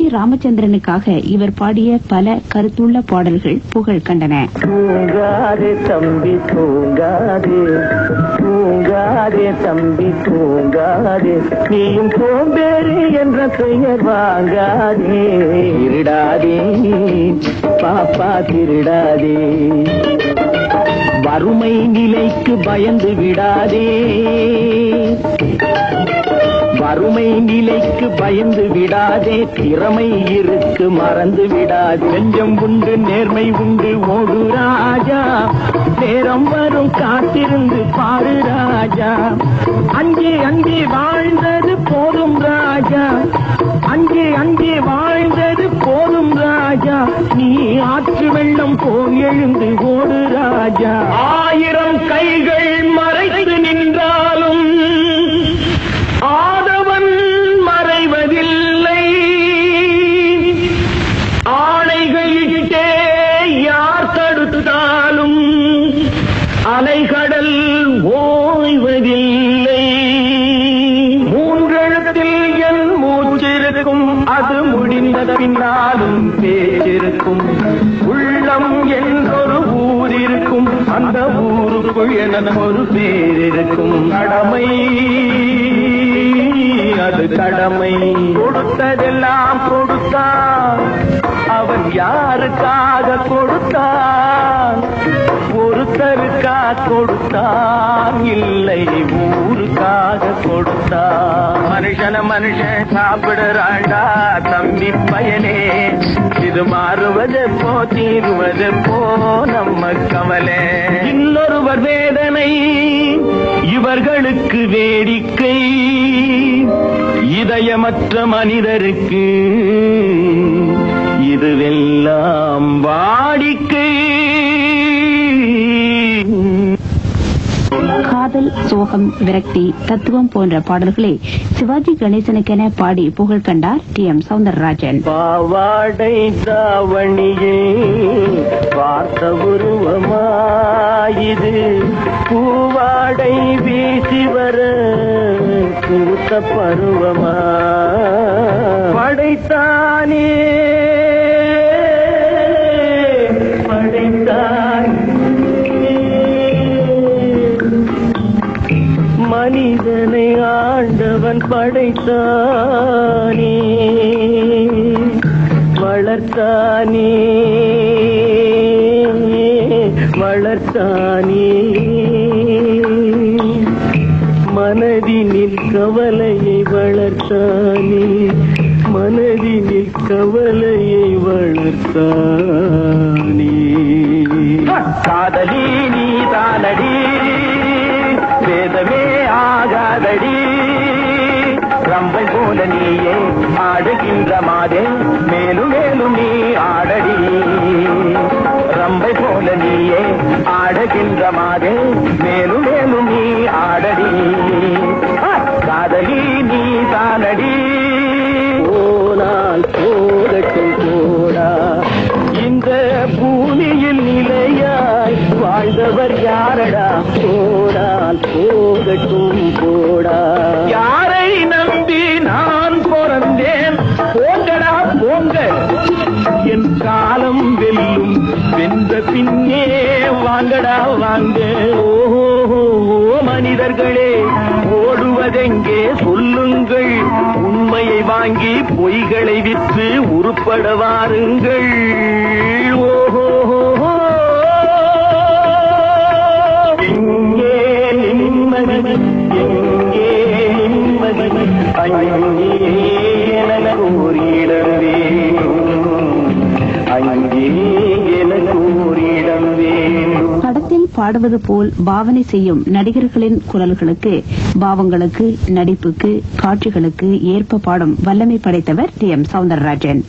G ராமச்சந்திரனுக்காக இவர் பாடிய பல கருத்துள்ள பாடல்கள் புகழ் கண்டன. தூங்காதே தம்பி தூங்காதே, தூங்காதே தம்பி தூங்காதே, நீயும் சோம்பேறி என்ற பெயர் வாங்காதே. திருடாதே பாப்பா திருடாதே, வறுமை நிலைக்கு பயந்து விடாதே, வறுமை நிலைக்கு பயந்து விடாதே, திறமை இருக்கு மறந்து விடாதே. நெஞ்சம் உண்டு நேர்மை உண்டு ஓடு ராஜா, நேரம் வரும் காத்திருந்து பாரு ராஜா. அங்கே அங்கே வாழ்ந்தது போதும் ராஜா, அங்கே அங்கே வாழ்ந்தது போதும் ராஜா, நீ ஆற்று வெள்ளம் போல் எழுந்து ஓடு ராஜா. 1000 கைகள் மறைத்து நின்றாலும் ஆதவன் மறைவதில்லை, ஆணைகளிட்டே யார் தடுத்தாலும் அலைகடல் ஓய்வதில்லை. 3 எழுத்தில் என் மூச்சிருக்கும், அது முடிந்த பின்னாலும் பேச்சிருக்கும். உள்ளம் என்றொரு ஊர் இருக்கும், அந்த ஊருக்குள் என ஒரு பேர் இருக்கும். கடமை அது கடமை, கொடுத்ததெல்லாம் கொடுத்தான், அவன் யாருக்காக கொடுத்தான்? ஒருத்தருக்காக கொடுத்தான், இல்லை ஊருக்காக கொடுத்தான். மனுஷன மனுஷன் சாப்பிடுறாண்டா தம்பி பயனே, இது மாறுவது போ தீருவது போ நம்ம கவலை. இன்னொருவர் வேதனை இவர்களுக்கு வேடிக்கை, இதயமற்ற மனிதருக்கு இதுவெல்லாம் வாடிக்கை. காதல், சோகம், விரக்தி, தத்துவம் போன்ற பாடல்களை சிவாஜி கணேசனுக்கென பாடி புகழ் கண்டார் டி.எம். சௌந்தரராஜன். பாவாடை தாவணியே பார்த்த உருவமாயிது, பூவாடை வீசி வர பூத்த பருவமா, படைத்தானே மனிதனை ஆண்டவன் படைத்தானே, வளர்த்தானே வளர்த்தானே, மனதினில் கவலையை வளர்த்தானே, மனதினில் கவலையை வளர்த்தானே. காதலி நீ தானடி, வேதமே ஆகாதடி, ரம்பை போல நீயே ஆடுகின்ற மாதே, மேலும் மேலும் நீ ஆடடி. ரம்பை போல நீயே ஆடுகின்ற மாதே, மேலும் மேலும் நீ ஆடடி. காதலி நீ தானடி. போனால் போகட்டும் போடா, இந்த பூமியில் நிலையாய் வாழ்ந்தவர் யாரடா, போனால் போகட்டும் போடா. யாரை நம்பி நான் பிறந்தேன், போங்கடா போங்க, என் காலம் வெல்லும், வென்ற பின்னே வாங்கடா வாங்க. ஓஹோ மனிதர்களே, ஓடுவதெங்கே சொல்லுங்கள், உண்மையை வாங்கி பொய்களை விற்று உருப்பட வாருங்கள். ஓஹோ எங்கே நிம்மதி, எங்கே நிம்மதி, அங்கே எனக்கு ஓரிடம் வேணும், அங்கே எனக்கு ஓரிடம் வேணும். படத்தில் பாடுவது போல் பாவனை செய்யும் நடிகர்களின் குரல்களுக்கு, பாவங்களுக்கு, நடிப்புக்கு, காட்சிகளுக்கு ஏற்ப பாடும் வல்லமை படைத்தவர் டி.எம். சௌந்தரராஜன்.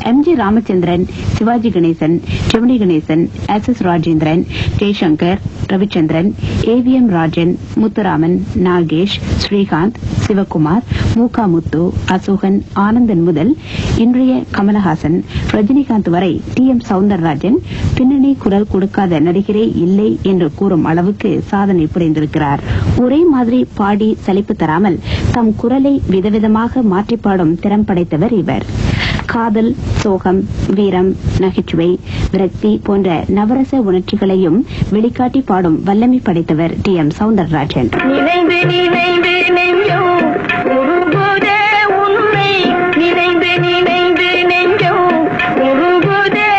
எம்.ஜி. ராமச்சந்திரன், சிவாஜி கணேசன், செவனி கணேசன், எஸ்.எஸ். ராஜேந்திரன், ஜெய்சங்கர், ரவிச்சந்திரன், ஏ.வி.எம். ராஜன், முத்துராமன், நாகேஷ், ஸ்ரீகாந்த், சிவகுமார், மூகா முத்து, அசோகன், ஆனந்தன் முதல் இன்றைய கமலஹாசன், ரஜினிகாந்த் வரை டி.எம். சௌந்தரராஜன் பின்னணி குரல் கொடுக்காத நடிகரே இல்லை என்று கூறும் அளவுக்கு சாதனை புரிந்திருக்கிறார். ஒரே மாதிரி பாடி சலிப்பு தராமல் தம் குரலை விதவிதமாக மாற்றி பாடும் திறம் படைத்தவர் இவர். காதல், சோகம், வீரம், நகைச்சுவை, விரக்தி போன்ற நவரச உணர்ச்சிகளையும் வெளிக்காட்டி பாடும் வல்லமை படைத்தவர் டி.எம். சௌந்தரராஜன். நினைந்து நினைந்து நெஞ்சம் உருகுதே உன்னை, நினைந்து நினைந்து நெஞ்சம் உருகுதே,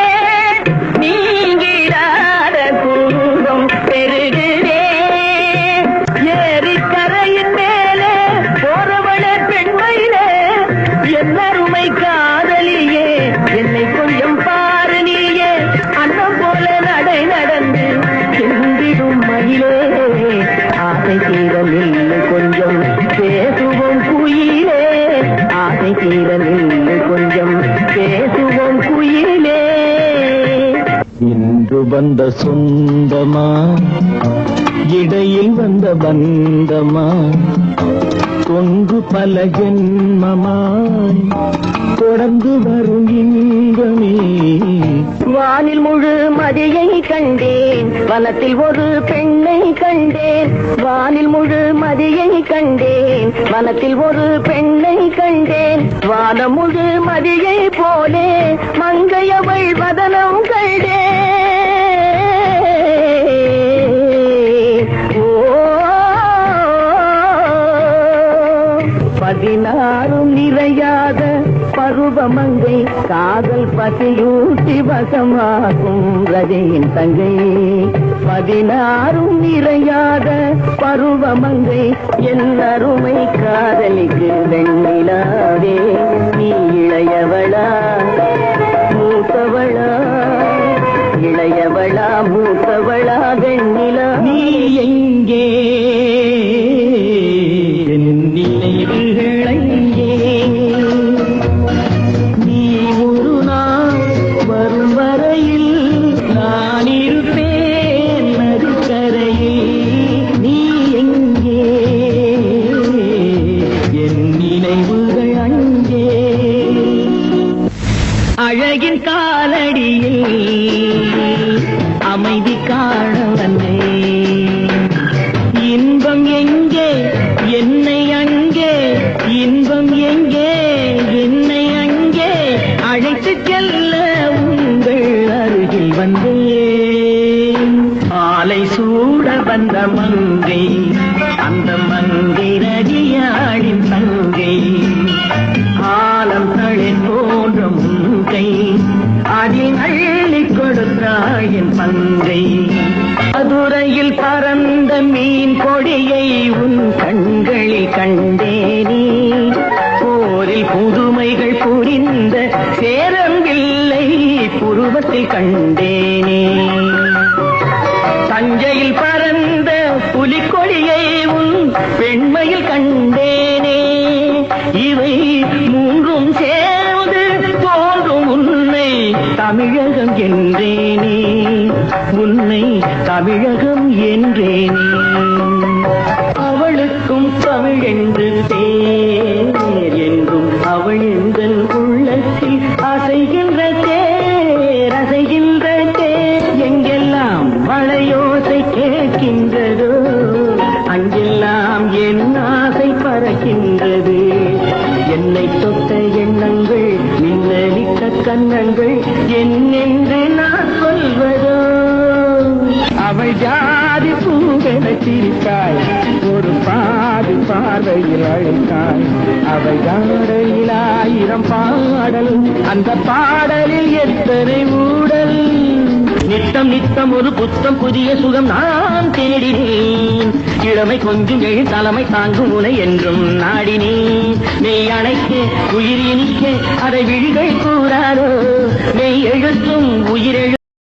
நீங்கிடாத குடும்பம் பெருகுதே, ஏரிக்கரையின் மேலே போறவள பெண்மையிலே என்னருமை காதலியே, என்னை கொஞ்சம் பாரு நீயே, அன்னம் போல நடை நடந்து சென்றிடும் மயிலே, ஆசை தீர நில்லு கொஞ்சம் பேசுவோம் குயிலே, ஆசை தீர நில்லு கொஞ்சம் பேசுவோம் குயிலே. இன்று வந்த சொந்தமா, இடையில் வந்த பந்தமா, கொன்று பல ஜென்மமாய் தொடர்ந்து வரும் இன்பமே. வானில் முழு மதியை கண்டேன், வனத்தில் ஒரு பெண்ணை கண்டேன், வானில் முழு மதியை கண்டேன், வனத்தில் ஒரு பெண்ணை கண்டேன், வானம் முழு மதியை போலே மங்கையவள் வதனம் கண்டேன். பதினாறும் நிறையாத பருவமங்கை, காதல் பசியூட்டி வசமாகும் ரஜையின் தங்கை. பதினாறும் நிறையாத பருவமங்கை, என் அருமை காதலிக்கு வெண்ணிலாவே, நீ இளையவளா மூத்தவளா, இளையவளா மூத்தவளா வெண்ணிலா, நீ எங்கே அழகின் காலடியில் அமைதி காண வந்தேன். இன்பம் எங்கே என்னை அங்கே, இன்பம் எங்கே என்னை அங்கே அழைத்துச் செல்ல உங்கள் அருகில் வந்தேன். ஆலை சூட வந்த மங்கை, அந்த மங்கை ரதியாடின் தங்கை, ஆலம் தழில் போன்றும் கை, அதில் அள்ளி கொடுத்தாள் என் பங்கை. மதுரையில் பறந்த மீன் கொடியை உன் கண்களில் கண்டேனே, போரில் புதுமைகள் புரிந்த சேரம்பில்லை புருவத்தில் கண்டேனே, தஞ்சையில் பறந்த புலிக்கொடியை உன் பெண்மையில் கண்டேனே, இவை மூன்றும் சேர்ந்து தோன்றும் உன்னை தமிழகம் என்றேனே, உன்னை தமிழகம் என்றேனே. அவளுக்கும் தமிழ் என்று பேர் என்றும், அவள் எங்கள் உள்ளத்தில் அசைகின்ற தேர், அசைகின்ற தேர். எங்கெல்லாம் மழையோசை கேட்கின்றதோ, அங்கெல்லாம் என் ஆசை பறக்கின்றது. என்னை தொட்ட எண்ணங்கள், மின்னலிட்ட கண்ணங்கள், என்னென்று நான் சொல்வதோ. அவள் ஜாதி பூவென சிரித்தாய், ஒரு பாதி பார்வையில் அழைத்தாய், அவள் ஜாடையில் 1000 பாடல், அந்த பாடலில் எத்தனை ஊடல். நித்தம் நித்தம் ஒரு புத்தம் புதிய சுகம் நான் தேடினேன், இளமை கொஞ்சம் எழு தலைமை தாங்கும் உனை என்றும் நாடினேன். மெய் அணைக்க உயிர் இனிக்க அதை விழிகள் கூறாரோ, மெய் எழுத்தும் உயிரெழு